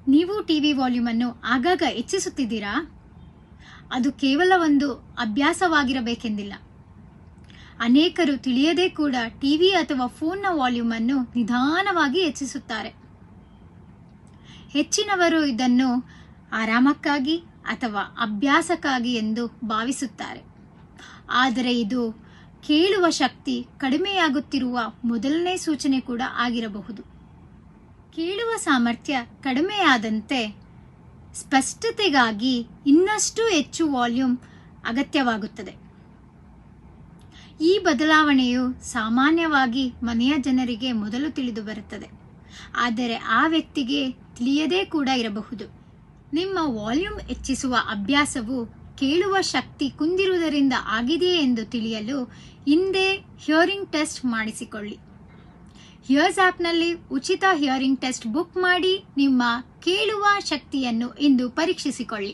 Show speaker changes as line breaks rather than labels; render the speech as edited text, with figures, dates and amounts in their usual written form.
ನೀವು TV volume ಅನ್ನು ಆಗಾಗ ಹೆಚ್ಚಿಸುತ್ತಿದ್ದೀರಾ? ಅದು ಕೇವಲ ಒಂದು ಅಭ್ಯಾಸವಾಗಿರಬೇಕೆಂದಿಲ್ಲ. ಅನೇಕರು ತಿಳಿಯದೇ ಕೂಡ ಟಿವಿ ಅಥವಾ ಫೋನ್ನ ವಾಲ್ಯೂಮ್ ಅನ್ನು ನಿಧಾನವಾಗಿ ಹೆಚ್ಚಿಸುತ್ತಾರೆ. ಹೆಚ್ಚಿನವರು ಇದನ್ನು ಆರಾಮಕ್ಕಾಗಿ ಅಥವಾ ಅಭ್ಯಾಸಕ್ಕಾಗಿ ಎಂದು ಭಾವಿಸುತ್ತಾರೆ. ಆದರೆ ಇದು ಕೇಳುವ ಶಕ್ತಿ ಕಡಿಮೆಯಾಗುತ್ತಿರುವ ಮೊದಲನೇ ಸೂಚನೆ ಕೂಡ ಆಗಿರಬಹುದು. ಕೇಳುವ ಸಾಮರ್ಥ್ಯ ಕಡಿಮೆಯಾದಂತೆ ಸ್ಪಷ್ಟತೆಗಾಗಿ ಇನ್ನಷ್ಟು ಹೆಚ್ಚು ವಾಲ್ಯೂಮ್ ಅಗತ್ಯವಾಗುತ್ತದೆ. ಈ ಬದಲಾವಣೆಯು ಸಾಮಾನ್ಯವಾಗಿ ಮನೆಯ ಜನರಿಗೆ ಮೊದಲು ತಿಳಿದು ಬರುತ್ತದೆ, ಆದರೆ ಆ ವ್ಯಕ್ತಿಗೆ ತಿಳಿಯದೇ ಕೂಡ ಇರಬಹುದು. ನಿಮ್ಮ ವಾಲ್ಯೂಮ್ ಹೆಚ್ಚಿಸುವ ಅಭ್ಯಾಸವು ಕೇಳುವ ಶಕ್ತಿ ಕುಂದಿರುವುದರಿಂದ ಆಗಿದೆಯೇ ಎಂದು ತಿಳಿಯಲು ಹಿಂದೆ ಹಿಯರಿಂಗ್ ಟೆಸ್ಟ್ ಮಾಡಿಸಿಕೊಳ್ಳಿ. ಹಿಯರ್ಸ್ ಆ್ಯಪ್ನಲ್ಲಿ ಉಚಿತ ಹಿಯರಿಂಗ್ ಟೆಸ್ಟ್ ಬುಕ್ ಮಾಡಿ ನಿಮ್ಮ ಕೇಳುವ ಶಕ್ತಿಯನ್ನು ಇಂದು ಪರೀಕ್ಷಿಸಿಕೊಳ್ಳಿ.